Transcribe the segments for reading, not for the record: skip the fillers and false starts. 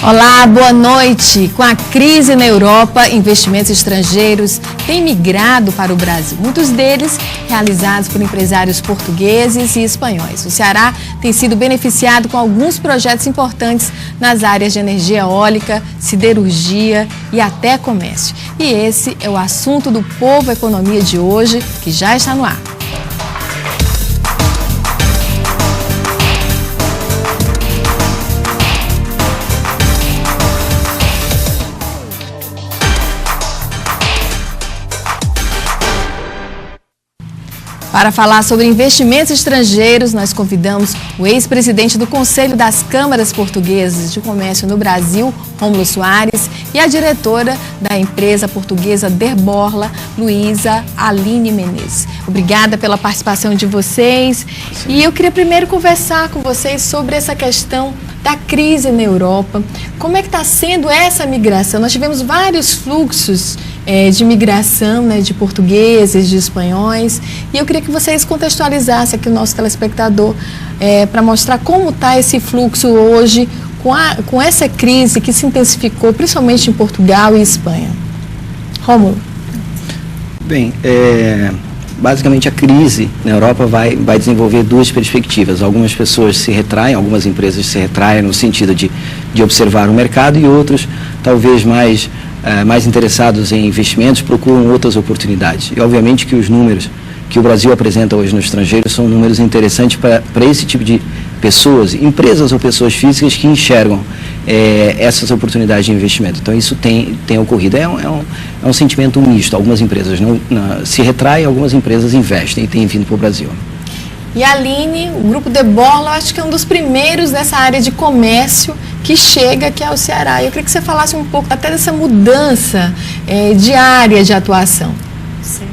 Olá, boa noite. Com a crise na Europa, investimentos estrangeiros têm migrado para o Brasil. Muitos deles realizados por empresários portugueses e espanhóis. O Ceará tem sido beneficiado com alguns projetos importantes nas áreas de energia eólica, siderurgia e até comércio. E esse é o assunto do Povo Economia de hoje, que já está no ar. Para falar sobre investimentos estrangeiros, nós convidamos o ex-presidente do Conselho das Câmaras Portuguesas de Comércio no Brasil, Rômulo Soares, e a diretora da empresa portuguesa Deborla, Luísa Aline Menezes. Obrigada pela participação de vocês. E eu queria primeiro conversar com vocês sobre essa questão da crise na Europa. Como é que está sendo essa migração? Nós tivemos vários fluxos de migração, né, de portugueses, de espanhóis, e eu queria que vocês contextualizassem aqui o nosso telespectador para mostrar como está esse fluxo hoje com essa crise que se intensificou, principalmente em Portugal e Espanha. Rômulo. Bem, basicamente a crise na Europa vai desenvolver duas perspectivas. Algumas pessoas se retraem, algumas empresas se retraem no sentido de observar o mercado, e outros, talvez mais interessados em investimentos, procuram outras oportunidades. E obviamente que os números que o Brasil apresenta hoje no estrangeiro são números interessantes para esse tipo de pessoas, empresas ou pessoas físicas que enxergam essas oportunidades de investimento. Então isso tem ocorrido. É um sentimento misto. Algumas empresas se retraem, algumas empresas investem e têm vindo para o Brasil. E a Aline, o Grupo Deborla, acho que é um dos primeiros nessa área de comércio que chega aqui ao Ceará. Eu queria que você falasse um pouco até dessa mudança de área de atuação. Sim.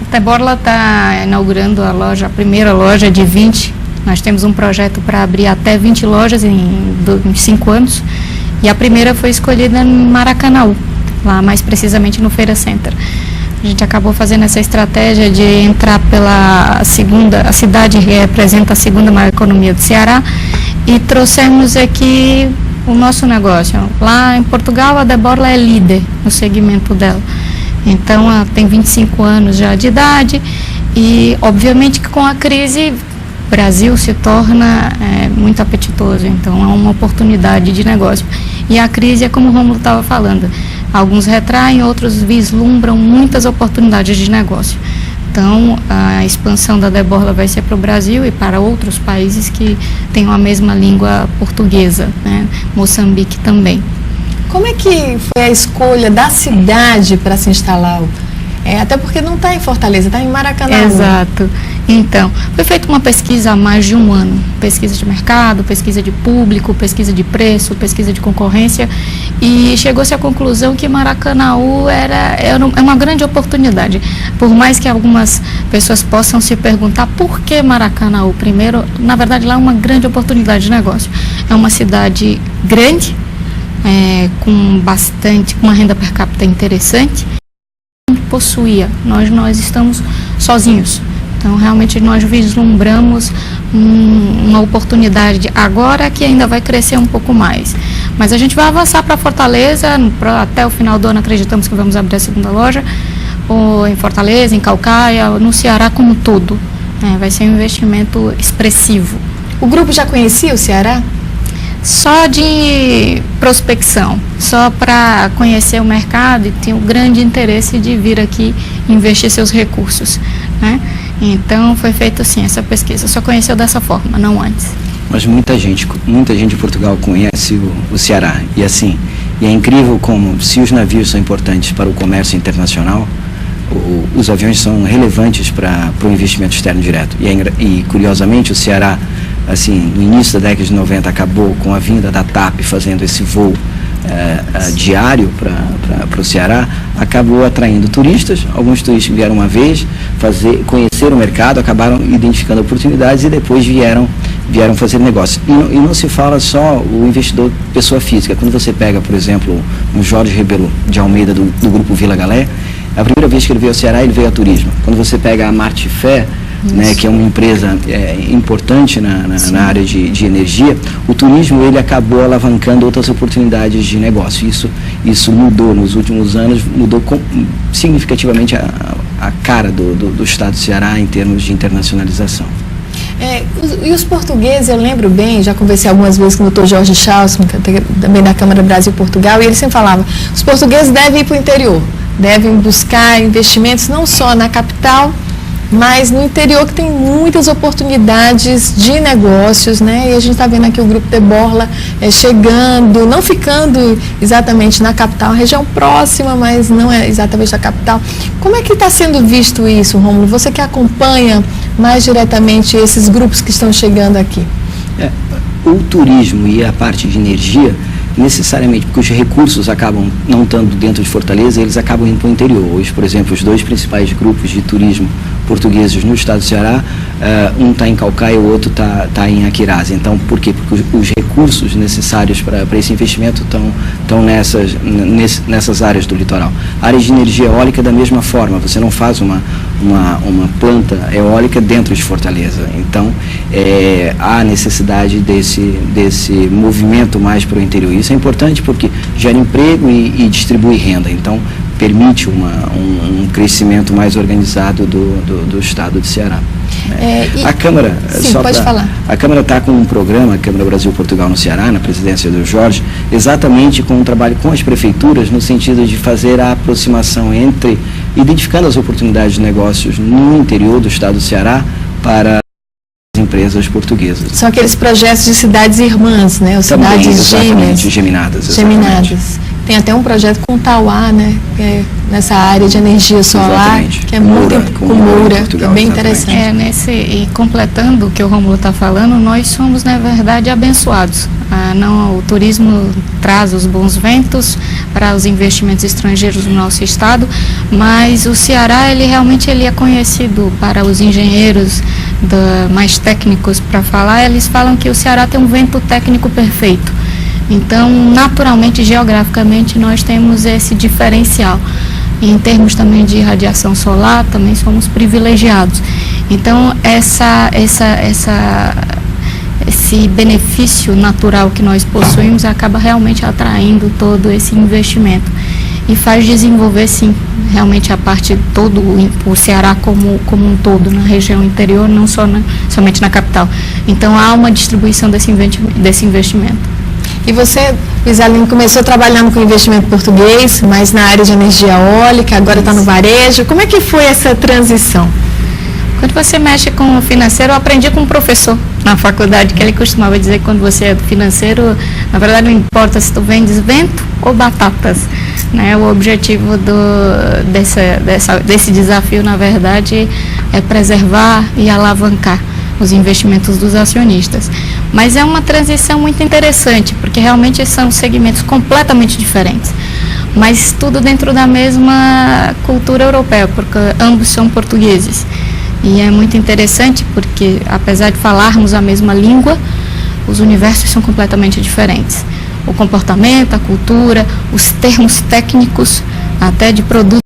A Deborla está inaugurando a primeira loja de 20. Nós temos um projeto para abrir até 20 lojas em 5 anos. E a primeira foi escolhida em Maracanaú, lá mais precisamente no Feira Center. A gente acabou fazendo essa estratégia de entrar pela a cidade que representa a segunda maior economia do Ceará, e trouxemos aqui o nosso negócio. Lá em Portugal, a Deborla é líder no segmento dela. Então, ela tem 25 anos já de idade, e obviamente que com a crise o Brasil se torna muito apetitoso. Então, é uma oportunidade de negócio. E a crise é como o Rômulo estava falando. Alguns retraem, outros vislumbram muitas oportunidades de negócio. Então, a expansão da Deborla vai ser para o Brasil e para outros países que tenham a mesma língua portuguesa, né? Moçambique também. Como é que foi a escolha da cidade para se instalar? Até porque não está em Fortaleza, está em Maracanaú. Exato. Então, foi feita uma pesquisa há mais de um ano. Pesquisa de mercado, pesquisa de público, pesquisa de preço, pesquisa de concorrência. E chegou-se à conclusão que Maracanaú é uma grande oportunidade. Por mais que algumas pessoas possam se perguntar por que Maracanaú. Primeiro, na verdade, lá é uma grande oportunidade de negócio. É uma cidade grande, com uma renda per capita interessante. Possuía. Nós estamos sozinhos. Então, realmente, nós vislumbramos uma oportunidade agora que ainda vai crescer um pouco mais. Mas a gente vai avançar para Fortaleza, até o final do ano acreditamos que vamos abrir a segunda loja, ou em Fortaleza, em Caucaia, no Ceará como um todo. Vai ser um investimento expressivo. O grupo já conhecia o Ceará? Só de prospecção, só para conhecer o mercado, e tem um grande interesse de vir aqui investir seus recursos, né? Então foi feita assim essa pesquisa, só conheceu dessa forma, não antes. Mas muita gente de Portugal conhece o Ceará, e é incrível como, se os navios são importantes para o comércio internacional, os aviões são relevantes para o investimento externo direto. E curiosamente o Ceará, no início da década de 90, acabou com a vinda da TAP fazendo esse voo diário para o Ceará, acabou atraindo turistas. Alguns turistas vieram uma vez, conhecer o mercado, acabaram identificando oportunidades e depois vieram fazer negócio. E não se fala só o investidor pessoa física. Quando você pega, por exemplo, o Jorge Rebelo de Almeida do Grupo Vila Galé, a primeira vez que ele veio ao Ceará, ele veio a turismo. Quando você pega a Martifé, né, que é uma empresa importante na área de energia, o turismo ele acabou alavancando outras oportunidades de negócio. Isso mudou nos últimos anos, mudou significativamente a cara do Estado do Ceará em termos de internacionalização. E os portugueses, eu lembro bem, já conversei algumas vezes com o Dr. Jorge Chalson, também da Câmara Brasil-Portugal, e ele sempre falava, os portugueses devem ir para o interior, devem buscar investimentos não só na capital, mas no interior, que tem muitas oportunidades de negócios, né? E a gente está vendo aqui o Grupo de Borla chegando, não ficando exatamente na capital, região próxima, mas não é exatamente a capital. Como é que está sendo visto isso, Rômulo? Você que acompanha mais diretamente esses grupos que estão chegando aqui. O turismo e a parte de energia, necessariamente, porque os recursos acabam não estando dentro de Fortaleza, eles acabam indo para o interior. Hoje, por exemplo, os 2 principais grupos de turismo portugueses no estado do Ceará, um está em Caucaia, o outro está em Aquiraz. Então, por quê? Porque os recursos necessários para esse investimento estão nessas áreas do litoral. Áreas de energia eólica, da mesma forma, você não faz uma planta eólica dentro de Fortaleza. Então, há necessidade desse movimento mais para o interior. Isso é importante porque gera emprego e distribui renda. Então, permite um crescimento mais organizado do estado de Ceará. A Câmara, a Câmara está com um programa, a Câmara Brasil-Portugal no Ceará, na presidência do Jorge, exatamente com um trabalho com as prefeituras, no sentido de fazer a aproximação identificando as oportunidades de negócios no interior do estado do Ceará para as empresas portuguesas. São aqueles projetos de cidades irmãs, né? Ou cidades gêmeas. Geminadas. Tem até um projeto com Tauá, né? Nessa área de energia solar, que é muito com Moura, que é bem interessante. E completando o que o Rômulo está falando, nós somos, na verdade, abençoados. O turismo traz os bons ventos para os investimentos estrangeiros no nosso estado, mas o Ceará, ele realmente é conhecido para os engenheiros mais técnicos para falar, eles falam que o Ceará tem um vento técnico perfeito. Então, naturalmente, geograficamente, nós temos esse diferencial. E em termos também de radiação solar, também somos privilegiados. Então, esse benefício natural que nós possuímos acaba realmente atraindo todo esse investimento. E faz desenvolver, sim, realmente a parte todo o Ceará como um todo, na região interior, não somente na capital. Então, há uma distribuição desse investimento. E você, Isaline, começou trabalhando com investimento português, mas na área de energia eólica, agora está no varejo. Como é que foi essa transição? Quando você mexe com o financeiro, eu aprendi com um professor na faculdade, que ele costumava dizer que quando você é do financeiro, na verdade não importa se tu vendes vento ou batatas, né? O objetivo desse desafio, na verdade, é preservar e alavancar os investimentos dos acionistas. Mas é uma transição muito interessante, porque realmente são segmentos completamente diferentes, mas tudo dentro da mesma cultura europeia, porque ambos são portugueses. E é muito interessante porque, apesar de falarmos a mesma língua, os universos são completamente diferentes. O comportamento, a cultura, os termos técnicos, até de produtos,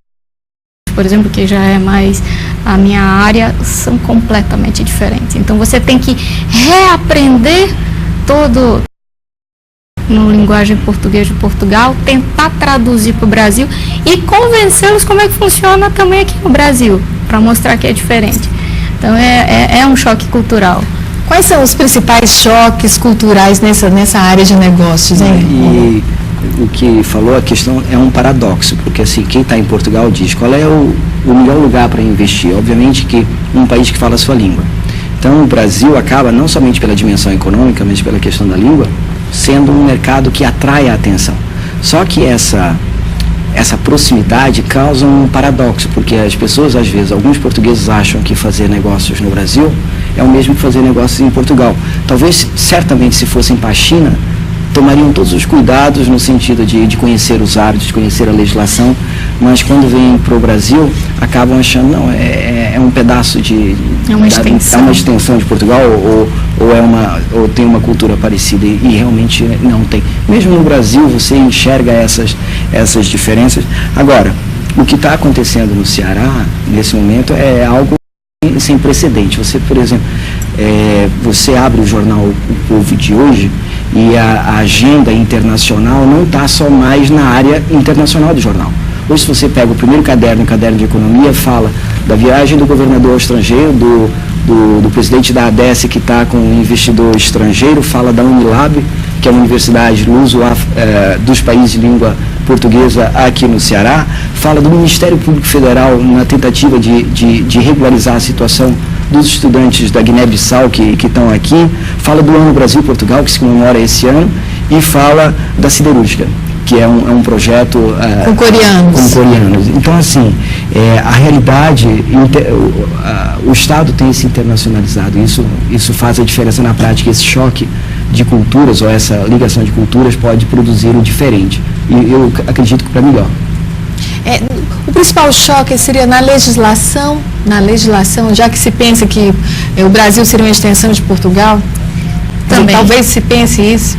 por exemplo, que já é mais a minha área, são completamente diferentes. Então, você tem que reaprender todo no linguagem português de Portugal, tentar traduzir para o Brasil e convencê-los como é que funciona também aqui no Brasil, para mostrar que é diferente. Então, é um choque cultural. Quais são os principais choques culturais nessa área de negócios, hein? E o que falou, a questão é um paradoxo, porque assim, quem está em Portugal diz qual é o melhor lugar para investir. Obviamente que um país que fala a sua língua. Então, o Brasil acaba, não somente pela dimensão econômica, mas pela questão da língua, sendo um mercado que atrai a atenção. Só que essa proximidade causa um paradoxo, porque as pessoas, às vezes, alguns portugueses acham que fazer negócios no Brasil é o mesmo que fazer negócios em Portugal. Talvez, certamente, se fossem para a China, tomariam todos os cuidados no sentido de conhecer os hábitos, de conhecer a legislação, mas quando vêm para o Brasil, acabam achando, não, é um pedaço de... É uma extensão. É uma extensão de Portugal, ou tem uma cultura parecida, e realmente não tem. Mesmo no Brasil, você enxerga essas diferenças. Agora, o que está acontecendo no Ceará, nesse momento, é algo sem precedente. Você, por exemplo, você abre o jornal O Povo de hoje e a agenda internacional não está só mais na área internacional do jornal. Hoje, se você pega o primeiro caderno, o caderno de economia, fala da viagem do governador ao estrangeiro, do presidente da ADES que está com um investidor estrangeiro, fala da Unilab, que é uma universidade luso dos países de língua portuguesa aqui no Ceará, fala do Ministério Público Federal na tentativa de regularizar a situação dos estudantes da Guiné-Bissau que estão aqui, fala do Ano Brasil-Portugal, que se comemora esse ano, e fala da siderúrgica, que é um projeto com coreanos. Então, assim, a realidade, o Estado tem se internacionalizado, isso faz a diferença na prática. Esse choque de culturas, ou essa ligação de culturas, pode produzir o diferente, e eu acredito que para melhor. O principal choque seria na legislação, já que se pensa que o Brasil seria uma extensão de Portugal, também. Talvez se pense isso.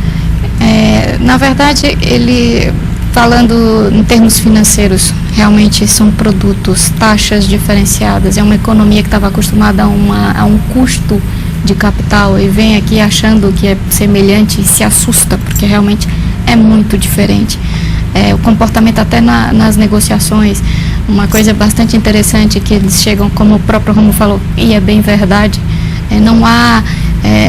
Na verdade, ele, falando em termos financeiros, realmente são produtos, taxas diferenciadas, é uma economia que estava acostumada a um custo de capital e vem aqui achando que é semelhante e se assusta, porque realmente é muito diferente. O comportamento até nas negociações, uma coisa bastante interessante que eles chegam, como o próprio Romulo falou, e é bem verdade, não há,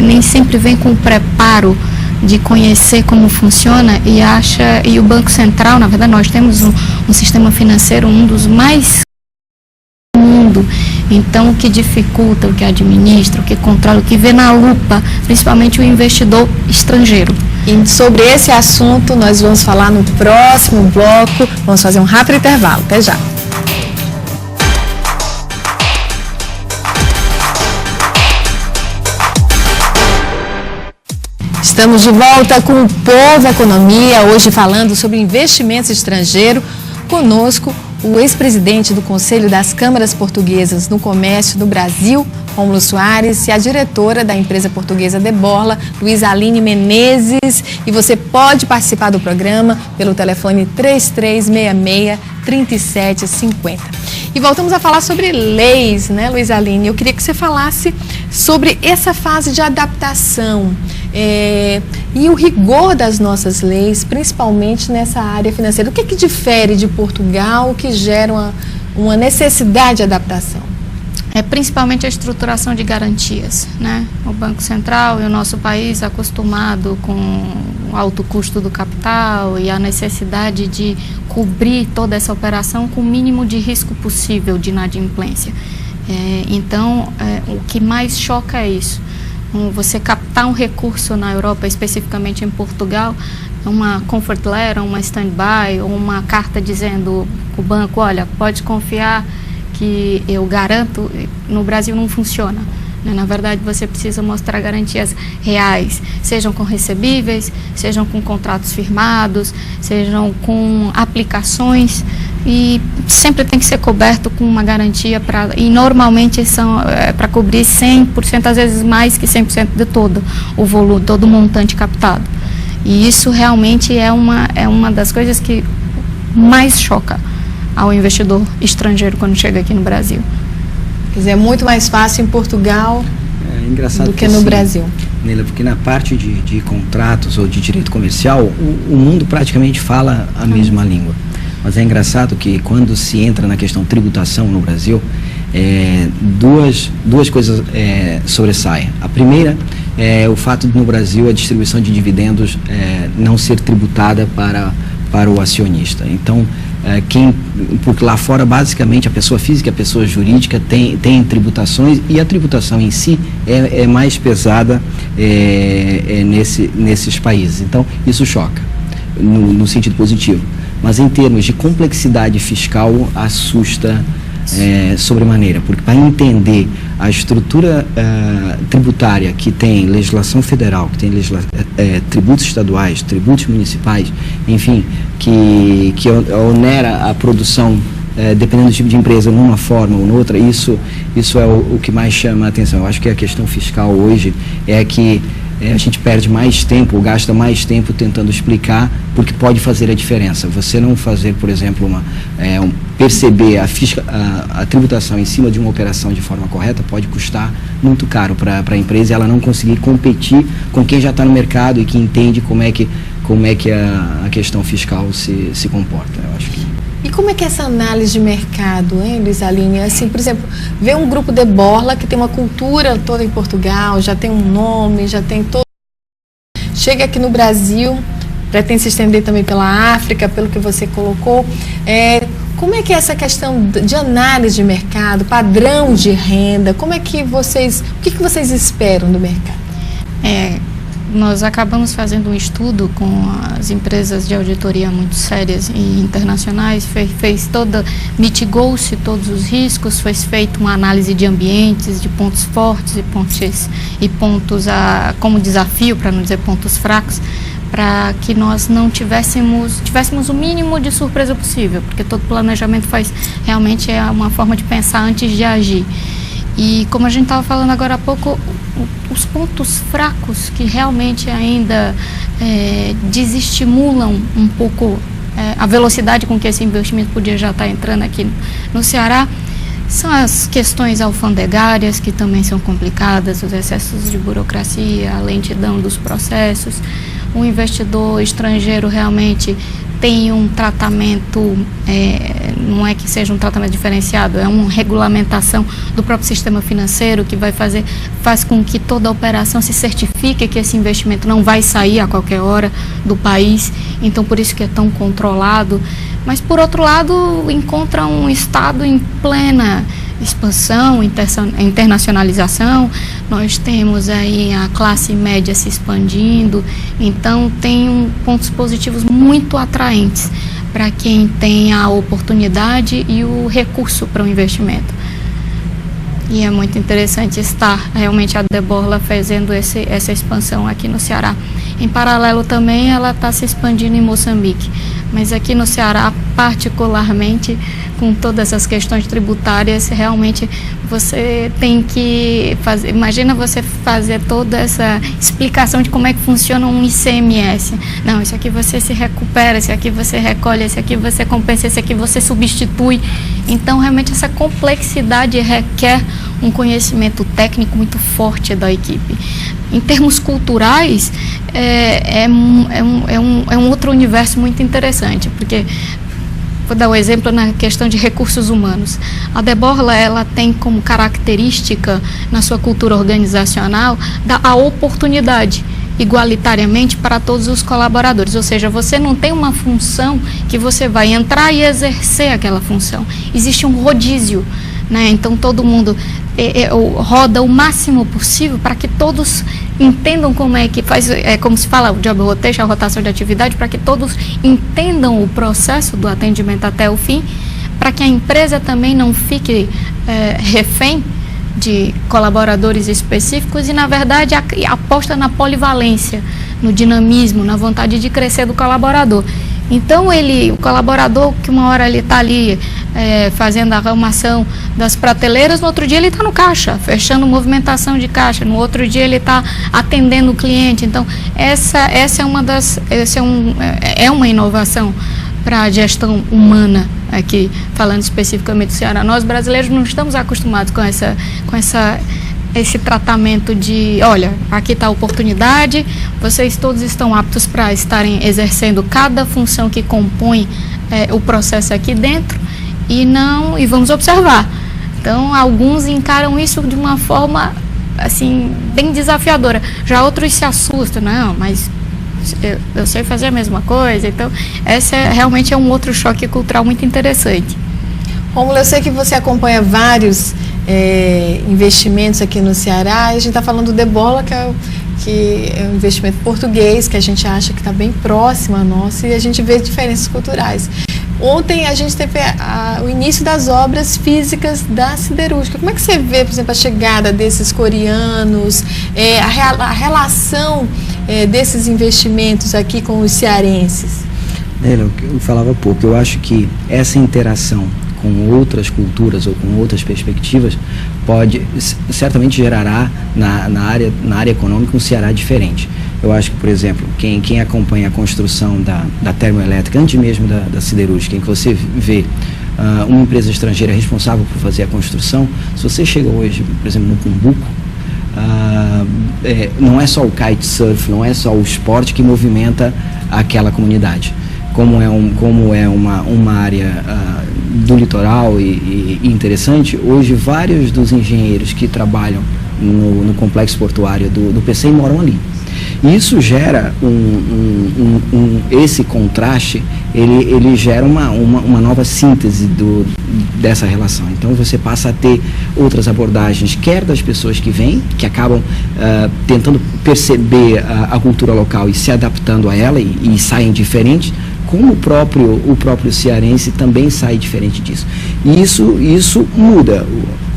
nem sempre vem com o preparo de conhecer como funciona e o Banco Central, na verdade, nós temos um sistema financeiro, um dos mais do mundo. Então, o que dificulta, o que administra, o que controla, o que vê na lupa, principalmente o investidor estrangeiro. E sobre esse assunto nós vamos falar no próximo bloco. Vamos fazer um rápido intervalo. Até já. Estamos de volta com o Povo Economia, hoje falando sobre investimentos estrangeiros. Conosco, o ex-presidente do Conselho das Câmaras Portuguesas no Comércio do Brasil, Rômulo Soares, e a diretora da empresa portuguesa Deborla, Luiza Aline Menezes. E você pode participar do programa pelo telefone 3366-3750. E voltamos a falar sobre leis, né, Luiza Aline? Eu queria que você falasse sobre essa fase de adaptação e o rigor das nossas leis, principalmente nessa área financeira. O que difere de Portugal, que gera uma necessidade de adaptação? Principalmente a estruturação de garantias, né? O Banco Central e o nosso país acostumado com o alto custo do capital e a necessidade de cobrir toda essa operação com o mínimo de risco possível de inadimplência. Então, o que mais choca é isso. Você captar um recurso na Europa, especificamente em Portugal, uma comfort letter, uma stand-by, ou uma carta dizendo o banco, olha, pode confiar que eu garanto. No Brasil não funciona. Na verdade, você precisa mostrar garantias reais, sejam com recebíveis, sejam com contratos firmados, sejam com aplicações, e sempre tem que ser coberto com uma garantia e normalmente são para cobrir 100%, às vezes mais que 100% de todo o volume, todo o montante captado. E isso realmente é uma das coisas que mais choca ao investidor estrangeiro quando chega aqui no Brasil. Quer dizer, é muito mais fácil em Portugal do que no Brasil. Neila, porque na parte de contratos ou de direito comercial, o mundo praticamente fala a mesma língua. Mas é engraçado que quando se entra na questão tributação no Brasil, duas coisas sobressaem. A primeira é o fato de no Brasil a distribuição de dividendos não ser tributada para o acionista. Então, porque lá fora basicamente a pessoa física e a pessoa jurídica tem tributações, e a tributação em si é mais pesada nesses países. Então isso choca no sentido positivo, mas em termos de complexidade fiscal assusta sobremaneira, porque para entender a estrutura tributária que tem legislação federal, que tem tributos estaduais, tributos municipais, enfim, que onera a produção dependendo do tipo de empresa numa forma ou noutra, isso é o que mais chama a atenção. Eu acho que a questão fiscal hoje é que a gente perde mais tempo, ou gasta mais tempo tentando explicar, porque pode fazer a diferença. Você não fazer, por exemplo, perceber a tributação em cima de uma operação de forma correta pode custar muito caro para a empresa e ela não conseguir competir com quem já está no mercado e que entende como é que a questão fiscal se comporta. Eu acho que... E como é que é essa análise de mercado, hein, Luiz Aline? Assim, por exemplo, ver um grupo de Borla que tem uma cultura toda em Portugal, já tem um nome, já tem todo... Chega aqui no Brasil, pretende se estender também pela África, pelo que você colocou. Como é que é essa questão de análise de mercado, padrão de renda? Como é que vocês... O que vocês esperam do mercado? Nós acabamos fazendo um estudo com as empresas de auditoria muito sérias e internacionais, mitigou-se todos os riscos, foi feita uma análise de ambientes, de pontos fortes e pontos como desafio, para não dizer pontos fracos, para que nós não tivéssemos o mínimo de surpresa possível, porque todo planejamento realmente é uma forma de pensar antes de agir. E como a gente estava falando agora há pouco, os pontos fracos que realmente ainda desestimulam um pouco a velocidade com que esse investimento podia já estar entrando aqui no Ceará são as questões alfandegárias, que também são complicadas, os excessos de burocracia, a lentidão dos processos. O investidor estrangeiro realmente tem um tratamento, não é que seja um tratamento diferenciado, é uma regulamentação do próprio sistema financeiro que faz com que toda a operação se certifique que esse investimento não vai sair a qualquer hora do país, então por isso que é tão controlado. Mas por outro lado, encontra um Estado em plena expansão, internacionalização, nós temos aí a classe média se expandindo, então tem pontos positivos muito atraentes para quem tem a oportunidade e o recurso para o investimento. E é muito interessante estar realmente a de Borla fazendo essa expansão aqui no Ceará. Em paralelo também ela está se expandindo em Moçambique, mas aqui no Ceará particularmente, com todas essas questões tributárias, realmente você tem que fazer, imagina você fazer toda essa explicação de como é que funciona um ICMS. Não, isso aqui você se recupera, esse aqui você recolhe, esse aqui você compensa, esse aqui você substitui. Então, realmente, essa complexidade requer um conhecimento técnico muito forte da equipe. Em termos culturais, é um outro universo muito interessante, porque vou dar um exemplo na questão de recursos humanos. A de Borla, ela tem como característica na sua cultura organizacional a oportunidade igualitariamente para todos os colaboradores, ou seja, você não tem uma função que você vai entrar e exercer aquela função, existe um rodízio, né? Então todo mundo roda o máximo possível para que todos entendam como é que faz, como se fala, o job rotation, a rotação de atividade, para que todos entendam o processo do atendimento até o fim, para que a empresa também não fique refém de colaboradores específicos e, na verdade, aposta na polivalência, no dinamismo, na vontade de crescer do colaborador. Então, o colaborador, que uma hora ele está ali fazendo a arrumação das prateleiras, no outro dia ele está no caixa, fechando movimentação de caixa, no outro dia ele está atendendo o cliente. Então, essa é uma inovação para a gestão humana, aqui falando especificamente do Ceará. Nós brasileiros não estamos acostumados com esse tratamento de, olha, aqui está a oportunidade, vocês todos estão aptos para estarem exercendo cada função que compõe o processo aqui dentro e vamos observar. Então, alguns encaram isso de uma forma, assim, bem desafiadora. Já outros se assustam, não, mas eu sei fazer a mesma coisa. Então, esse realmente é um outro choque cultural muito interessante. Rômulo, eu sei que você acompanha vários investimentos aqui no Ceará, e a gente está falando do de Borla, que é um investimento português, que a gente acha que está bem próximo a nosso, e a gente vê diferenças culturais. Ontem a gente teve o início das obras físicas da siderúrgica. Como é que você vê, por exemplo, a chegada desses coreanos, a relação desses investimentos aqui com os cearenses? Eu falava pouco, eu acho que essa interação com outras culturas ou com outras perspectivas certamente gerará na área econômica um Ceará diferente. Eu acho que, por exemplo, quem acompanha a construção da termoelétrica, antes mesmo da siderúrgica, em que você vê uma empresa estrangeira responsável por fazer a construção, se você chega hoje, por exemplo, no Cumbuco, não é só o kitesurf, não é só o esporte que movimenta aquela comunidade. Como é uma área do litoral e interessante, hoje vários dos engenheiros que trabalham no complexo portuário do PCI moram ali. E isso gera esse contraste, ele gera uma nova síntese dessa relação. Então você passa a ter outras abordagens, quer das pessoas que vêm, que acabam tentando perceber a cultura local e se adaptando a ela e saem diferentes, como o próprio cearense também sai diferente disso. E isso muda.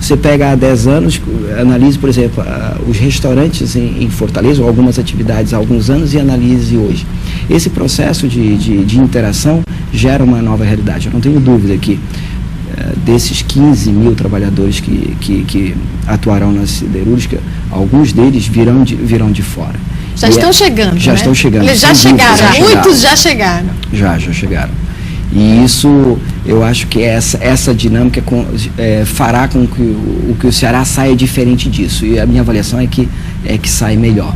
Você pega há 10 anos, analise, por exemplo, os restaurantes em Fortaleza, ou algumas atividades há alguns anos, e analise hoje. Esse processo de interação gera uma nova realidade. Eu não tenho dúvida que desses 15 mil trabalhadores que atuarão na siderúrgica, alguns deles virão de fora. Já estão chegando, Já estão chegando. Eles já chegaram, muitos já chegaram. Já chegaram. E isso, eu acho que essa dinâmica fará com que o Ceará saia diferente disso. E a minha avaliação é que sai melhor.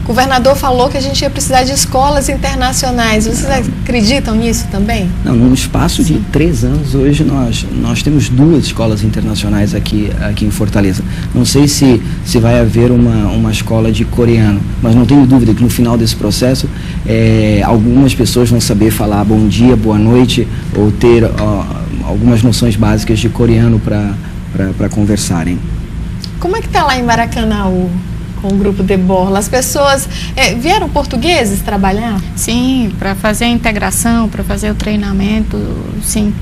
O governador falou que a gente ia precisar de escolas internacionais. Vocês acreditam nisso também? Não, num espaço de 3 anos, hoje nós temos 2 escolas internacionais aqui em Fortaleza. Não sei se vai haver uma escola de coreano, mas não tenho dúvida que no final desse processo algumas pessoas vão saber falar bom dia, boa noite, ou ter algumas noções básicas de coreano para conversarem. Como é que está lá em Maracanaú? Com o grupo de Borla, as pessoas vieram portugueses trabalhar? Sim, para fazer a integração, para fazer o treinamento, sim.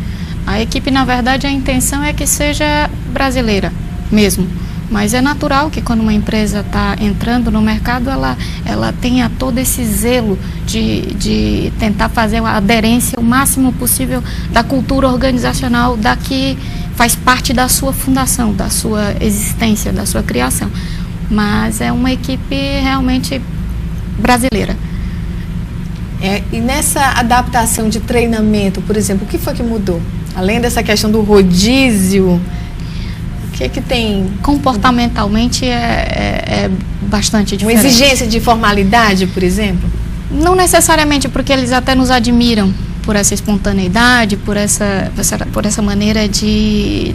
A equipe, na verdade, a intenção é que seja brasileira mesmo, mas é natural que quando uma empresa está entrando no mercado, ela tenha todo esse zelo de tentar fazer a aderência o máximo possível da cultura organizacional da que faz parte da sua fundação, da sua existência, da sua criação. Mas é uma equipe realmente brasileira. E nessa adaptação de treinamento, por exemplo, o que foi que mudou? Além dessa questão do rodízio, o que tem? Comportamentalmente é bastante diferente. Uma exigência de formalidade, por exemplo? Não necessariamente, porque eles até nos admiram por essa espontaneidade, por essa maneira de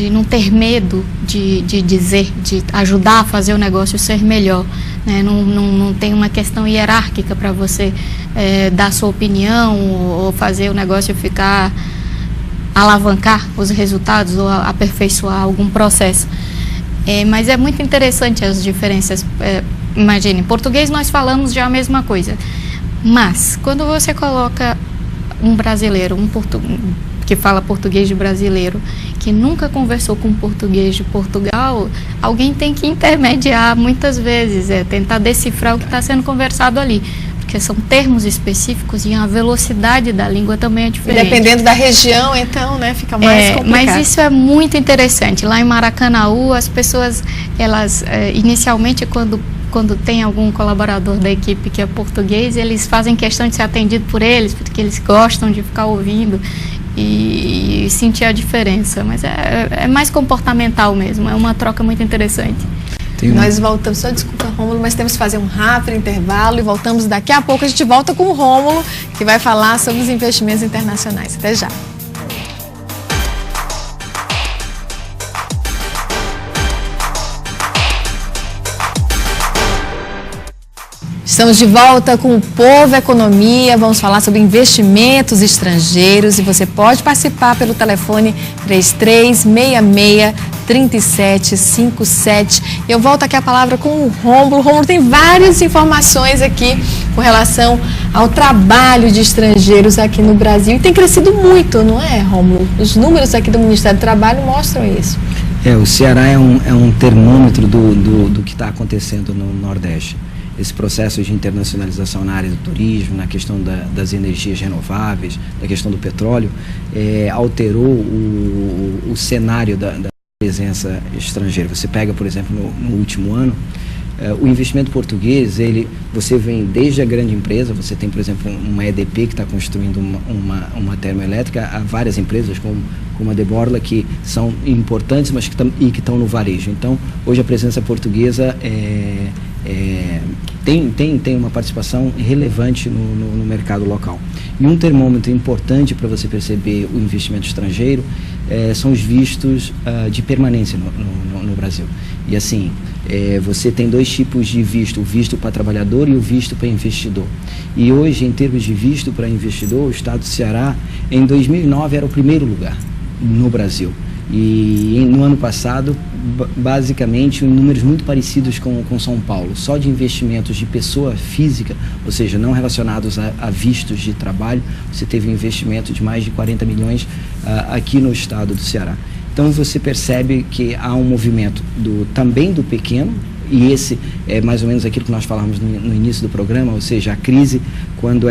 não ter medo de dizer, de ajudar a fazer o negócio ser melhor. Né? Não tem uma questão hierárquica para você dar sua opinião ou fazer o negócio alavancar os resultados ou aperfeiçoar algum processo. Mas é muito interessante as diferenças. Imagine, em português nós falamos já a mesma coisa, mas quando você coloca um brasileiro, que fala português de brasileiro, que nunca conversou com português de Portugal, alguém tem que intermediar muitas vezes, tentar decifrar o que está sendo conversado ali, porque são termos específicos e a velocidade da língua também é diferente. E dependendo da região, então, né, fica mais complicado. Mas isso é muito interessante. Lá em Maracanaú, as pessoas, elas, inicialmente, quando tem algum colaborador da equipe que é português, eles fazem questão de ser atendido por eles, porque eles gostam de ficar ouvindo e sentir a diferença. Mas é mais comportamental mesmo, é uma troca muito interessante. Nós voltamos, só desculpa, Rômulo, mas temos que fazer um rápido intervalo e voltamos daqui a pouco. A gente volta com o Rômulo, que vai falar sobre os investimentos internacionais. Até já. Estamos de volta com o Povo Economia, vamos falar sobre investimentos estrangeiros e você pode participar pelo telefone 3366-3757. Eu volto aqui a palavra com o Rômulo. O Rômulo tem várias informações aqui com relação ao trabalho de estrangeiros aqui no Brasil e tem crescido muito, não é, Rômulo? Os números aqui do Ministério do Trabalho mostram isso. O Ceará é um termômetro do que está acontecendo no Nordeste. Esse processo de internacionalização na área do turismo, na questão das energias renováveis, na questão do petróleo, alterou o cenário da presença estrangeira. Você pega, por exemplo, no último ano, o investimento português, você vem desde a grande empresa, você tem, por exemplo, uma EDP que está construindo uma termoelétrica, há várias empresas como a De Borla que são importantes, mas que estão no varejo. Então, hoje a presença portuguesa tem uma participação relevante no mercado local. E um termômetro importante para você perceber o investimento estrangeiro são os vistos de permanência no Brasil. E assim, você tem dois tipos de visto, o visto para trabalhador e o visto para investidor. E hoje, em termos de visto para investidor, o estado do Ceará, em 2009, era o primeiro lugar no Brasil. E no ano passado, basicamente, em números muito parecidos com São Paulo. Só de investimentos de pessoa física, ou seja, não relacionados a vistos de trabalho, você teve um investimento de mais de 40 milhões aqui no estado do Ceará. Então você percebe que há um movimento também do pequeno, e esse é mais ou menos aquilo que nós falamos no início do programa, ou seja, a crise, quando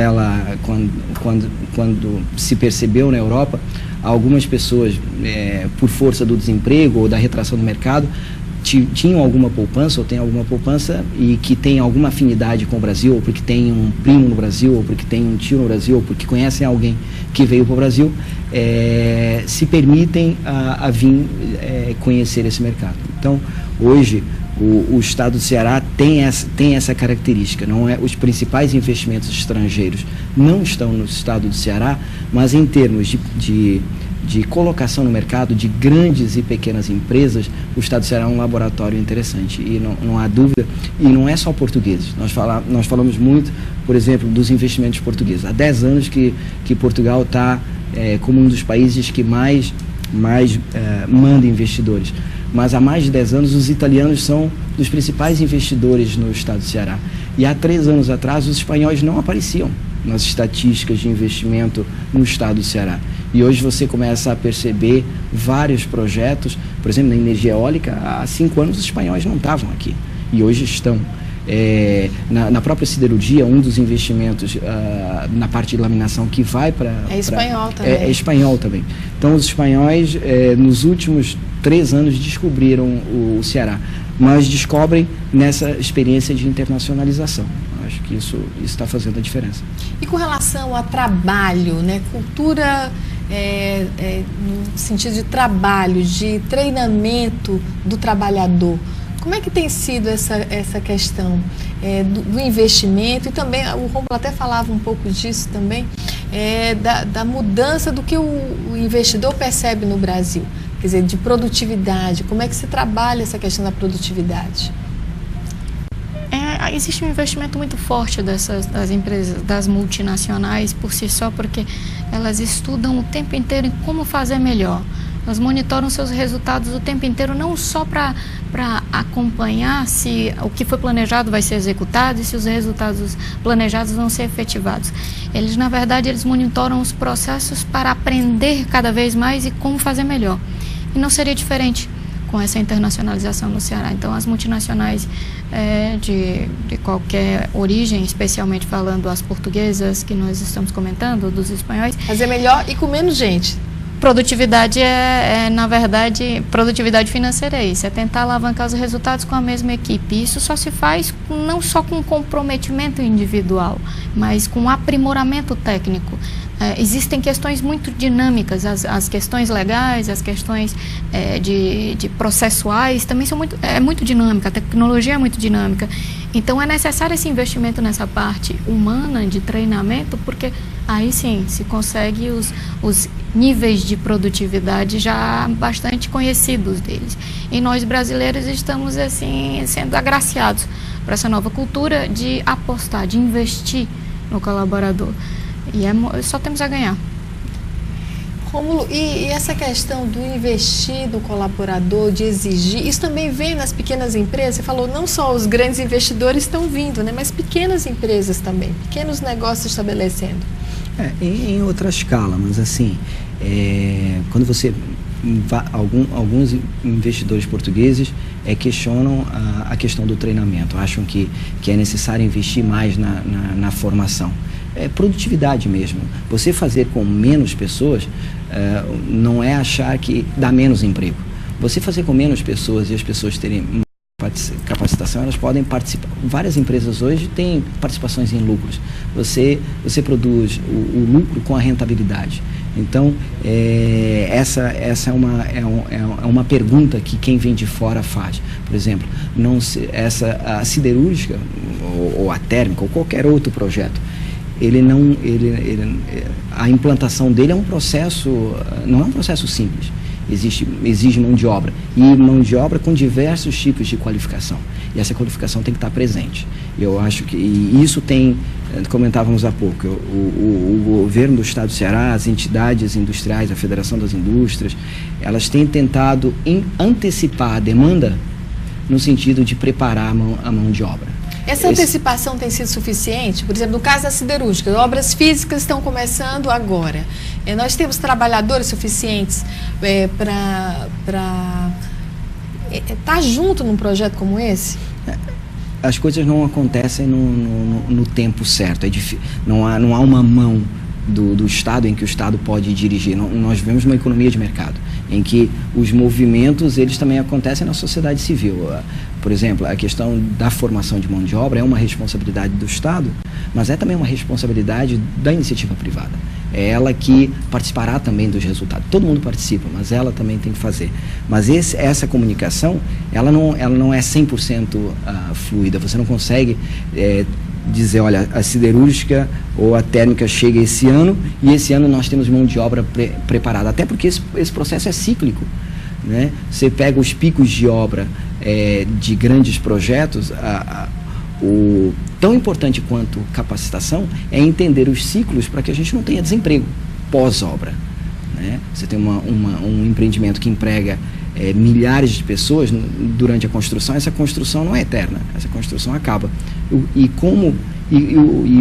se percebeu na Europa, algumas pessoas, por força do desemprego ou da retração do mercado, tinham alguma poupança ou têm alguma poupança e que tem alguma afinidade com o Brasil, ou porque tem um primo no Brasil, ou porque tem um tio no Brasil, ou porque conhecem alguém que veio para o Brasil, se permitem a vir conhecer esse mercado. Então, hoje, o estado do Ceará tem essa característica, não é? Os principais investimentos estrangeiros não estão no estado do Ceará, mas em termos de colocação no mercado de grandes e pequenas empresas, o estado do Ceará é um laboratório interessante e não há dúvida, e não é só portugueses. Nós falamos muito, por exemplo, dos investimentos portugueses. Há 10 anos que Portugal está como um dos países que mais manda investidores. Mas há mais de 10 anos os italianos são dos principais investidores no estado do Ceará. E há 3 anos atrás os espanhóis não apareciam nas estatísticas de investimento no estado do Ceará. E hoje você começa a perceber vários projetos, por exemplo, na energia eólica, há 5 anos os espanhóis não estavam aqui, e hoje estão. Na própria siderurgia, um dos investimentos na parte de laminação que vai para... É espanhol também. É espanhol também. Então, os espanhóis, nos últimos 3 anos, descobriram o Ceará, mas descobrem nessa experiência de internacionalização. Acho que isso está fazendo a diferença. E com relação a trabalho, né? Cultura no sentido de trabalho, de treinamento do trabalhador, como é que tem sido essa questão do investimento? E também, o Rômulo até falava um pouco disso também, da mudança do que o investidor percebe no Brasil, quer dizer, de produtividade. Como é que se trabalha essa questão da produtividade? Existe um investimento muito forte das empresas, das multinacionais por si só, porque elas estudam o tempo inteiro em como fazer melhor. Elas monitoram seus resultados o tempo inteiro, não só para acompanhar se o que foi planejado vai ser executado e se os resultados planejados vão ser efetivados. Eles, na verdade, monitoram os processos para aprender cada vez mais e como fazer melhor. E não seria diferente com essa internacionalização no Ceará. Então, as multinacionais de qualquer origem, especialmente falando as portuguesas que nós estamos comentando, dos espanhóis... Fazer melhor e com menos gente. Produtividade na verdade, produtividade financeira é isso, é tentar alavancar os resultados com a mesma equipe. Isso só se faz não só com comprometimento individual, mas com aprimoramento técnico. Existem questões muito dinâmicas, as questões legais, as questões de processuais também são muito dinâmica, a tecnologia é muito dinâmica. Então é necessário esse investimento nessa parte humana de treinamento, porque aí sim se consegue os níveis de produtividade já bastante conhecidos deles. E nós brasileiros estamos assim sendo agraciados para essa nova cultura de apostar, de investir no colaborador. E só temos a ganhar. Rômulo, e essa questão do investir no colaborador, de exigir, isso também vem nas pequenas empresas? Você falou, não só os grandes investidores estão vindo, né, mas pequenas empresas também, pequenos negócios estabelecendo. Em outra escala, mas assim, quando você... Alguns investidores portugueses questionam a questão do treinamento, acham que é necessário investir mais na formação. Produtividade mesmo. Você fazer com menos pessoas não é achar que dá menos emprego. Você fazer com menos pessoas e as pessoas terem capacitação, elas podem participar. Várias empresas hoje têm participações em lucros. Você produz o lucro com a rentabilidade. Então, essa é uma pergunta que quem vem de fora faz. Por exemplo, a siderúrgica ou a térmica ou qualquer outro projeto, a implantação dele é um processo, não é um processo simples. Exige mão de obra, e mão de obra com diversos tipos de qualificação, e essa qualificação tem que estar presente. Eu acho que isso comentávamos há pouco, o governo do estado do Ceará, as entidades industriais, a Federação das Indústrias, elas têm tentado antecipar a demanda no sentido de preparar a mão de obra. Essa antecipação tem sido suficiente? Por exemplo, no caso da siderúrgica, obras físicas estão começando agora. Nós temos trabalhadores suficientes para estar junto num projeto como esse? As coisas não acontecem no tempo certo. Não há uma mão do Estado em que o Estado pode dirigir. Nós vivemos uma economia de mercado, em que os movimentos eles também acontecem na sociedade civil. Por exemplo, a questão da formação de mão de obra é uma responsabilidade do Estado, mas é também uma responsabilidade da iniciativa privada. É ela que participará também dos resultados. Todo mundo participa, mas ela também tem que fazer. Mas essa comunicação, ela não é 100% fluida. Você não consegue dizer, olha, a siderúrgica ou a térmica chega esse ano e esse ano nós temos mão de obra preparada. Até porque esse processo é cíclico, né? Você pega os picos de obra de grandes projetos, tão importante quanto capacitação é entender os ciclos para que a gente não tenha desemprego pós-obra, né? Você tem um empreendimento que emprega milhares de pessoas durante a construção, essa construção não é eterna, essa construção acaba. E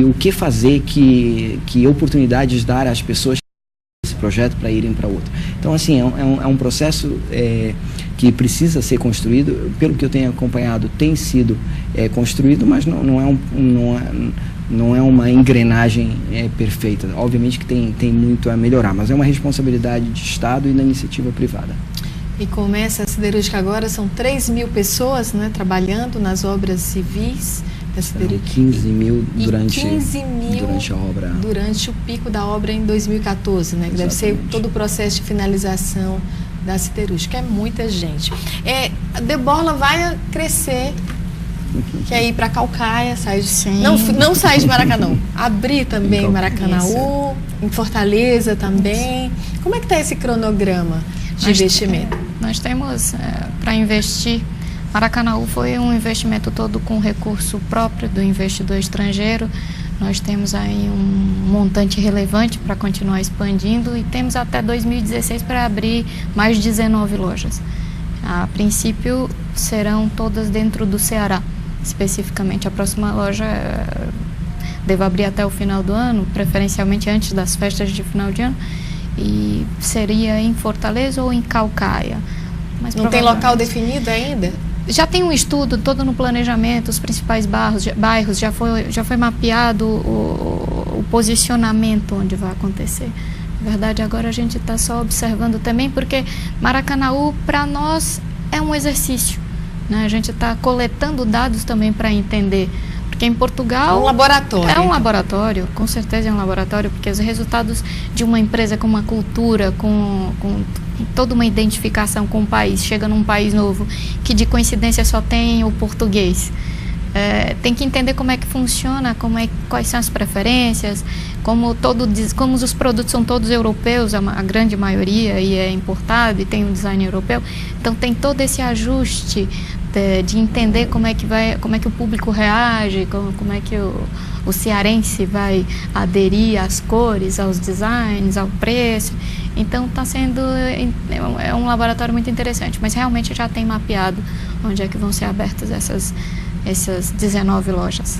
o que fazer, que oportunidades dar às pessoas esse projeto para irem para outro. Então, assim, é um processo que precisa ser construído. Pelo que eu tenho acompanhado, tem sido construído, mas não é uma engrenagem perfeita. Obviamente que tem muito a melhorar, mas é uma responsabilidade de Estado e da iniciativa privada. E começa a siderúrgica agora, são 3.000 pessoas, né, trabalhando nas obras civis. 15 mil durante a obra. Durante o pico da obra em 2014, né? Que deve ser todo o processo de finalização da siderúrgica. É muita gente. A De Borla vai crescer, quer ir para Caucaia, não sair de Maracanã, abrir também em Maracanaú, em Fortaleza também. Como é que está esse cronograma de investimento? Nós temos para investir. Maracanaú foi um investimento todo com recurso próprio do investidor estrangeiro. Nós temos aí um montante relevante para continuar expandindo e temos até 2016 para abrir mais 19 lojas. A princípio serão todas dentro do Ceará, especificamente. A próxima loja deve abrir até o final do ano, preferencialmente antes das festas de final de ano, e seria em Fortaleza ou em Caucaia. Mas não tem local definido ainda? Já tem um estudo todo no planejamento, os principais bairros, já foi mapeado o posicionamento onde vai acontecer. Na verdade, agora a gente está só observando também, porque Maracanaú, para nós, é um exercício, né? A gente está coletando dados também para entender. Porque em Portugal... É um laboratório. É um laboratório, com certeza é um laboratório, porque os resultados de uma empresa com uma cultura, com toda uma identificação com o país, chega num país novo, que de coincidência só tem o português. Tem que entender como é que funciona, quais são as preferências, como os produtos são todos europeus, a grande maioria, e é importado, e tem um design europeu. Então tem todo esse ajuste de entender como é que o público reage, como é que o cearense vai aderir às cores, aos designs, ao preço. Então está sendo um laboratório muito interessante, mas realmente já tem mapeado onde é que vão ser abertas essas 19 lojas.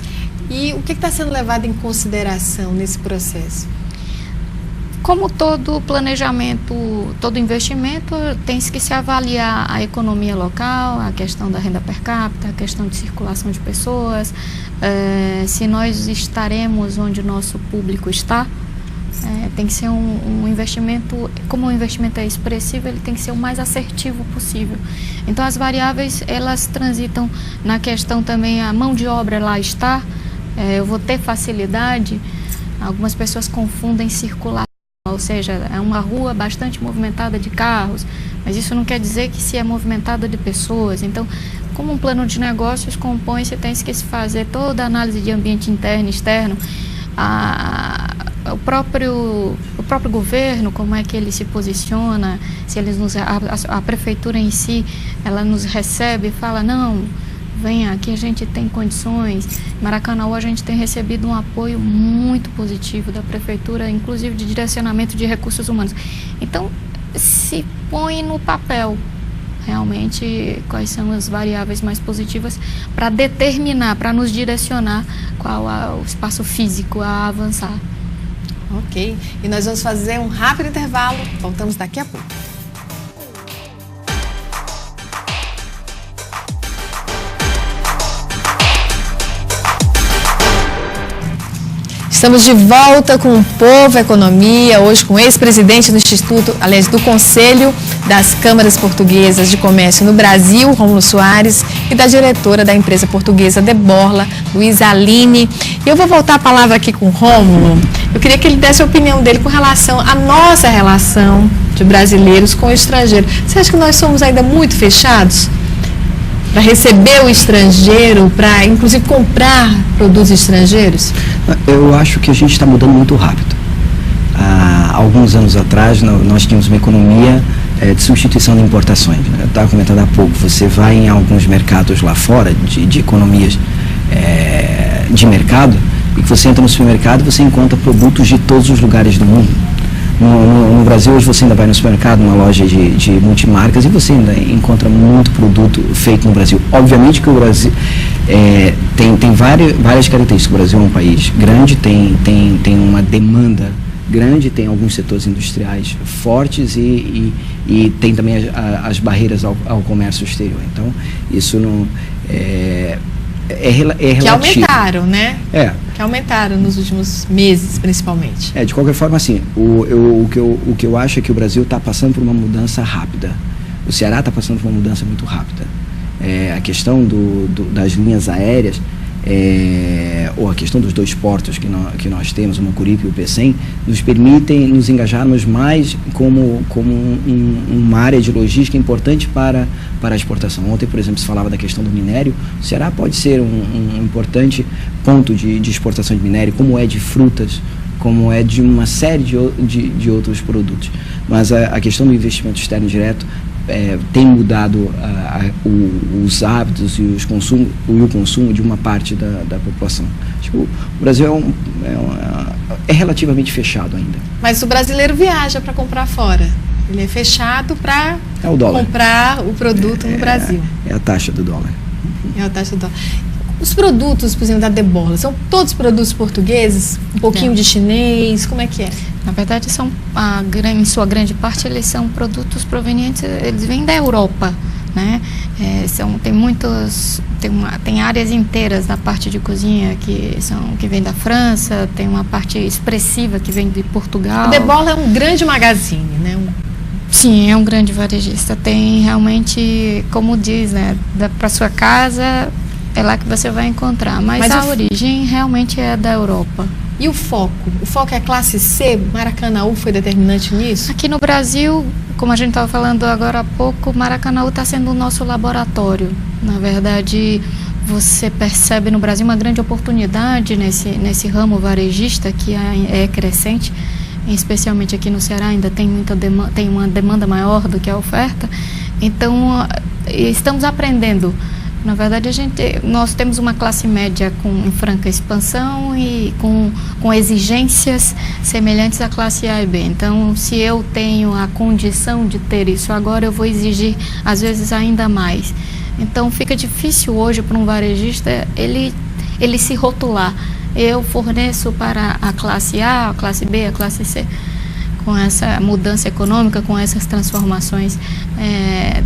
E o que está sendo levado em consideração nesse processo? Como todo planejamento, todo investimento, tem que se avaliar a economia local, a questão da renda per capita, a questão de circulação de pessoas, se nós estaremos onde o nosso público está, Tem que ser um investimento, como o investimento é expressivo, ele tem que ser o mais assertivo possível. Então, as variáveis, elas transitam na questão também, a mão de obra lá está, eu vou ter facilidade. Algumas pessoas confundem circulação, ou seja, é uma rua bastante movimentada de carros, mas isso não quer dizer que se é movimentada de pessoas. Então, como um plano de negócios compõe-se, tem que se fazer toda a análise de ambiente interno e externo, o próprio governo, como é que ele se posiciona, se eles a prefeitura em si, ela nos recebe e fala, não, venha, aqui a gente tem condições. Em Maracanaú a gente tem recebido um apoio muito positivo da prefeitura, inclusive de direcionamento de recursos humanos. Então, se põe no papel realmente quais são as variáveis mais positivas para determinar, para nos direcionar qual é o espaço físico a avançar. Ok, e nós vamos fazer um rápido intervalo, voltamos daqui a pouco. Estamos de volta com o Povo Economia, hoje com o ex-presidente do Instituto, aliás, do Conselho das Câmaras Portuguesas de Comércio no Brasil, Rômulo Soares, e da diretora da empresa portuguesa Deborla, Luísa Aline. E eu vou voltar a palavra aqui com o Rômulo. Eu queria que ele desse a opinião dele com relação à nossa relação de brasileiros com o estrangeiro. Você acha que nós somos ainda muito fechados para receber o estrangeiro, para inclusive comprar produtos estrangeiros? Eu acho que a gente está mudando muito rápido. Há alguns anos atrás nós tínhamos uma economia de substituição de importações. Eu estava comentando há pouco, você vai em alguns mercados lá fora, de economias de mercado, e que você entra no supermercado e você encontra produtos de todos os lugares do mundo. No Brasil, hoje você ainda vai no supermercado, numa loja de multimarcas, e você ainda encontra muito produto feito no Brasil. Obviamente que o Brasil tem várias características. O Brasil é um país grande, tem uma demanda grande, tem alguns setores industriais fortes e tem também as barreiras ao comércio exterior. Então, isso não é relativo. Que aumentaram, né? Que aumentaram nos últimos meses, principalmente. De qualquer forma, assim, o que eu acho é que o Brasil está passando por uma mudança rápida. O Ceará está passando por uma mudança muito rápida. A questão das linhas aéreas, ou a questão dos dois portos que nós temos, o Mucuripe e o Pecém, nos permitem nos engajarmos mais como uma área de logística importante para a exportação. Ontem, por exemplo, se falava da questão do minério. O Ceará pode ser um importante ponto de exportação de minério, como é de frutas, como é de uma série de outros produtos. Mas a questão do investimento externo direto tem mudado os hábitos e o consumo de uma parte da população. Tipo, o Brasil é relativamente fechado ainda. Mas o brasileiro viaja para comprar fora. Ele é fechado para comprar o produto no Brasil. É a taxa do dólar. É a taxa do dólar. Os produtos, por exemplo, da Deborla, são todos produtos portugueses? Um pouquinho de chinês? Como é que é? Na verdade, em sua grande parte, eles são produtos provenientes, eles vêm da Europa, né? Tem áreas inteiras da parte de cozinha que vem da França, tem uma parte expressiva que vem de Portugal. A Deborla é um grande magazine, né? Sim, é um grande varejista. Tem realmente, como diz, né? Para sua casa, é lá que você vai encontrar. Mas a origem realmente é da Europa. E o foco? O foco é a classe C? Maracanaú foi determinante nisso? Aqui no Brasil, como a gente estava falando agora há pouco, Maracanaú está sendo o nosso laboratório. Na verdade, você percebe no Brasil uma grande oportunidade nesse ramo varejista que é crescente, especialmente aqui no Ceará ainda tem uma demanda maior do que a oferta. Então, estamos aprendendo. Na verdade, nós temos uma classe média em franca expansão e com exigências semelhantes à classe A e B. Então, se eu tenho a condição de ter isso agora, eu vou exigir, às vezes, ainda mais. Então, fica difícil hoje para um varejista ele se rotular. Eu forneço para a classe A, a classe B, a classe C. Com essa mudança econômica, com essas transformações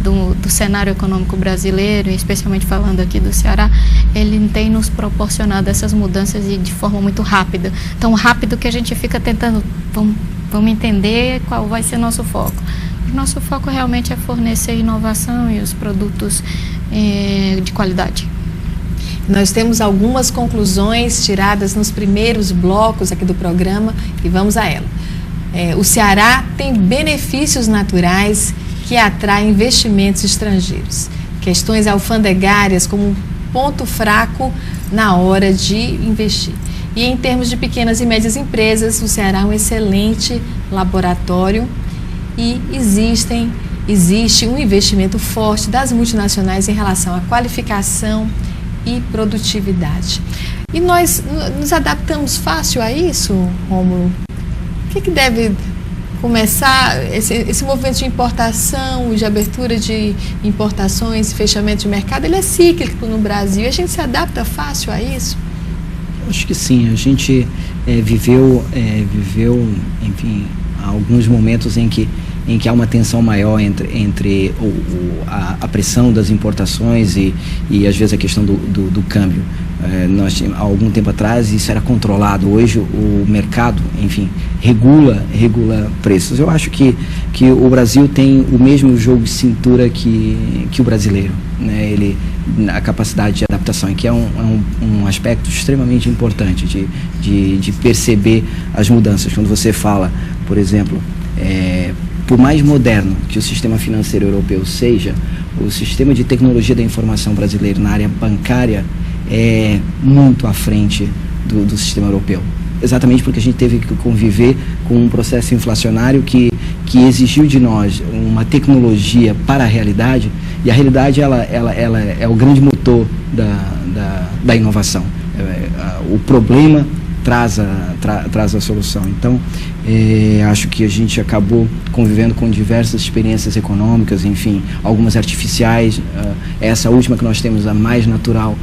do cenário econômico brasileiro, especialmente falando aqui do Ceará, ele tem nos proporcionado essas mudanças e de forma muito rápida. Tão rápido que a gente fica tentando, vamos entender qual vai ser nosso foco. O nosso foco realmente é fornecer inovação e os produtos de qualidade. Nós temos algumas conclusões tiradas nos primeiros blocos aqui do programa e vamos a ela. O Ceará tem benefícios naturais que atraem investimentos estrangeiros. Questões alfandegárias como ponto fraco na hora de investir. E em termos de pequenas e médias empresas, o Ceará é um excelente laboratório e existe um investimento forte das multinacionais em relação à qualificação e produtividade. E nós nos adaptamos fácil a isso, Rômulo? O que deve começar esse movimento de importação, de abertura de importações, fechamento de mercado? Ele é cíclico no Brasil. A gente se adapta fácil a isso? Acho que sim. A gente viveu, enfim, alguns momentos em que há uma tensão maior entre a pressão das importações e às vezes a questão do câmbio. Há algum tempo atrás isso era controlado. Hoje o mercado, enfim, regula preços. Eu acho que o Brasil tem o mesmo jogo de cintura que o brasileiro, né? A capacidade de adaptação, que é um aspecto extremamente importante de perceber as mudanças. Quando você fala, por exemplo, por mais moderno que o sistema financeiro europeu seja, o sistema de tecnologia da informação brasileiro na área bancária é muito à frente do sistema europeu. Exatamente porque a gente teve que conviver com um processo inflacionário que exigiu de nós uma tecnologia para a realidade, e a realidade ela é o grande motor da inovação. O problema traz a solução. Então, acho que a gente acabou convivendo com diversas experiências econômicas, enfim, algumas artificiais. Essa última que nós temos, a mais natural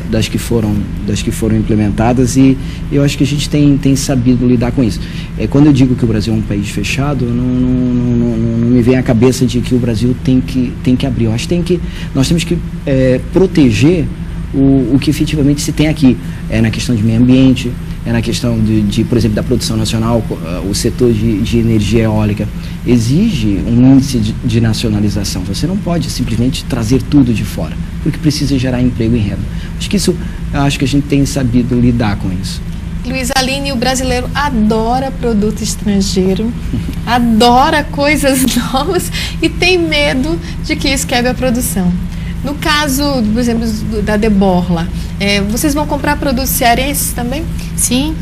das que foram implementadas, e eu acho que a gente tem sabido lidar com isso. Quando eu digo que o Brasil é um país fechado, não me vem à cabeça de que o Brasil tem que abrir. Eu acho que nós temos que proteger o que efetivamente se tem aqui. Na questão de meio ambiente, na questão por exemplo, da produção nacional. O setor de energia eólica exige um índice de nacionalização. Você não pode simplesmente trazer tudo de fora, porque precisa gerar emprego e renda. Acho que a gente tem sabido lidar com isso. Luiz Aline, o brasileiro adora produto estrangeiro, adora coisas novas e tem medo de que isso quebre a produção. No caso, por exemplo, da Deborla, vocês vão comprar produtos cearenses também? Sim,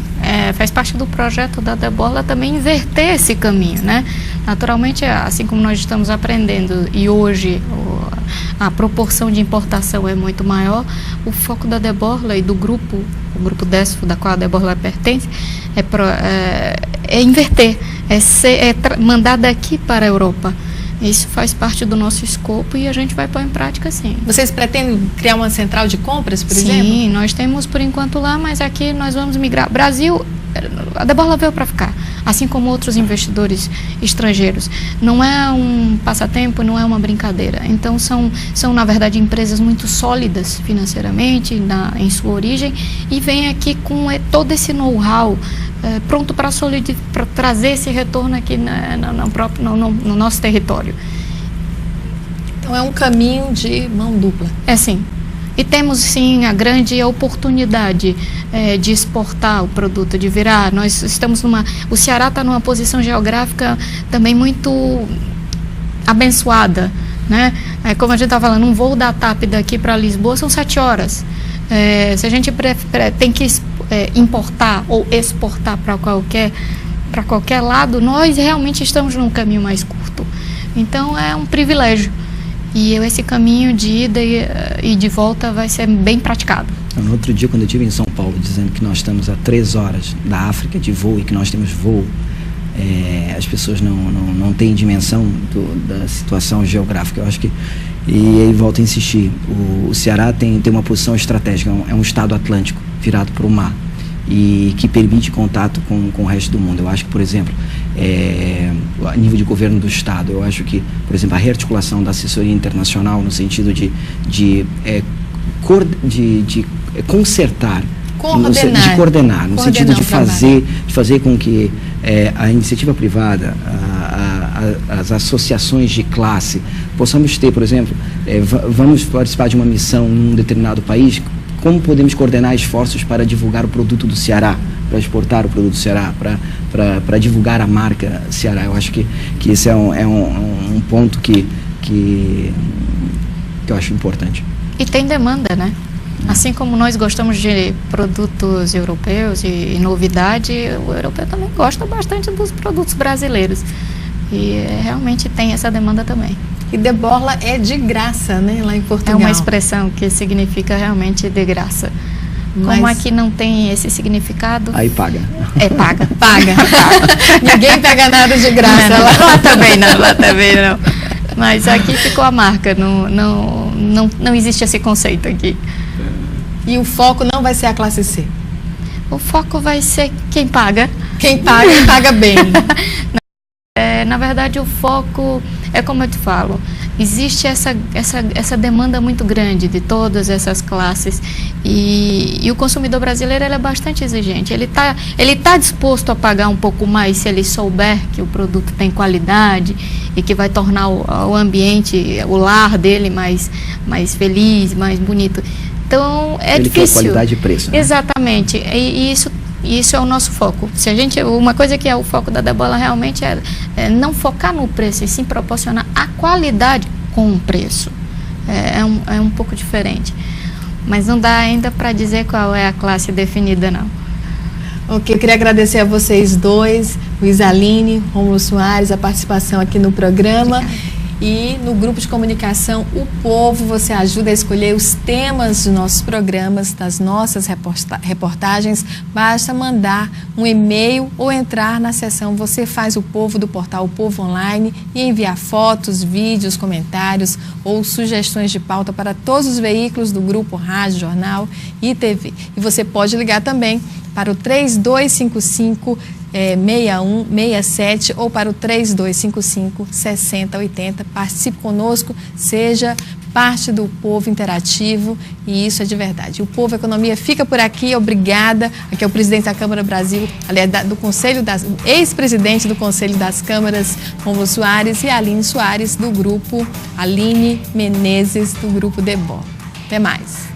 faz parte do projeto da Deborla também inverter esse caminho, né? Naturalmente, assim como nós estamos aprendendo e hoje a proporção de importação é muito maior, o foco da Deborla e do grupo, o grupo Desfo, da qual a Deborla pertence, é inverter, mandar daqui para a Europa. Isso faz parte do nosso escopo e a gente vai pôr em prática, sim. Vocês pretendem criar uma central de compras, por exemplo? Sim, nós temos por enquanto lá, mas aqui nós vamos migrar. Brasil, a Deborla veio para ficar, assim como outros investidores estrangeiros. Não é um passatempo, não é uma brincadeira. Então, são na verdade, empresas muito sólidas financeiramente, em sua origem, e vêm aqui com todo esse know-how pronto para trazer esse retorno aqui no nosso território. Então, é um caminho de mão dupla. É sim. E temos, sim, a grande oportunidade de exportar o produto, de virar. Nós estamos o Ceará está numa posição geográfica também muito abençoada, né? Como a gente está falando, um voo da TAP daqui para Lisboa são 7 horas. Se a gente tem que importar ou exportar para qualquer lado, nós realmente estamos num caminho mais curto. Então, é um privilégio. E esse caminho de ida e de volta vai ser bem praticado. No outro dia, quando eu estive em São Paulo, dizendo que nós estamos a 3 horas da África de voo e que nós temos voo, as pessoas não têm dimensão da situação geográfica. Eu acho que, e aí volto a insistir, o Ceará tem uma posição estratégica, é um estado atlântico virado para o mar e que permite contato com o resto do mundo. Eu acho que, por exemplo, a nível de governo do estado, eu acho que, por exemplo, a rearticulação da assessoria internacional no sentido de consertar, Coordenar. de coordenar, no sentido de o fazer com que a iniciativa privada, as associações de classe, possamos ter, por exemplo, vamos participar de uma missão em um determinado país, como podemos coordenar esforços para divulgar o produto do Ceará, para exportar o produto do Ceará, para divulgar a marca Ceará. Eu acho que esse é um ponto que eu acho importante. E tem demanda, né? Assim como nós gostamos de produtos europeus e novidade, o europeu também gosta bastante dos produtos brasileiros. E realmente tem essa demanda também. E de borla é de graça, né, lá em Portugal. É uma expressão que significa realmente de graça. Como aqui não tem esse significado... Aí paga. Paga. Paga. Ninguém pega nada de graça. Lá também não. Mas aqui ficou a marca, não existe esse conceito aqui. E o foco não vai ser a classe C? O foco vai ser quem paga. Quem paga e paga bem. Na verdade, o foco é como eu te falo, existe essa demanda muito grande de todas essas classes e o consumidor brasileiro ele é bastante exigente. Ele tá disposto a pagar um pouco mais se ele souber que o produto tem qualidade e que vai tornar o ambiente, o lar dele mais feliz, mais bonito. Então, é difícil. Quer qualidade e preço. Né? Exatamente. E isso é o nosso foco. Uma coisa que é o foco da Debola realmente é não focar no preço, e sim proporcionar a qualidade com o preço. É um pouco diferente. Mas não dá ainda para dizer qual é a classe definida, não. Ok, eu queria agradecer a vocês dois, Luiz Aline, Rômulo Soares, a participação aqui no programa. Obrigada. E no grupo de comunicação O Povo, você ajuda a escolher os temas dos nossos programas, das nossas reportagens. Basta mandar um e-mail ou entrar na seção Você Faz o Povo do portal O Povo Online e enviar fotos, vídeos, comentários ou sugestões de pauta para todos os veículos do grupo Rádio, Jornal e TV. E você pode ligar também para o 3255-6167 ou para o 3255-6080. Participe conosco, seja parte do Povo Interativo e isso é de verdade. O Povo Economia fica por aqui, obrigada. Aqui é o presidente da Câmara Brasil, aliás, do Conselho ex-presidente do Conselho das Câmaras, Rômulo Soares, e a Aline Soares, do grupo Aline Menezes, do grupo Debola. Até mais.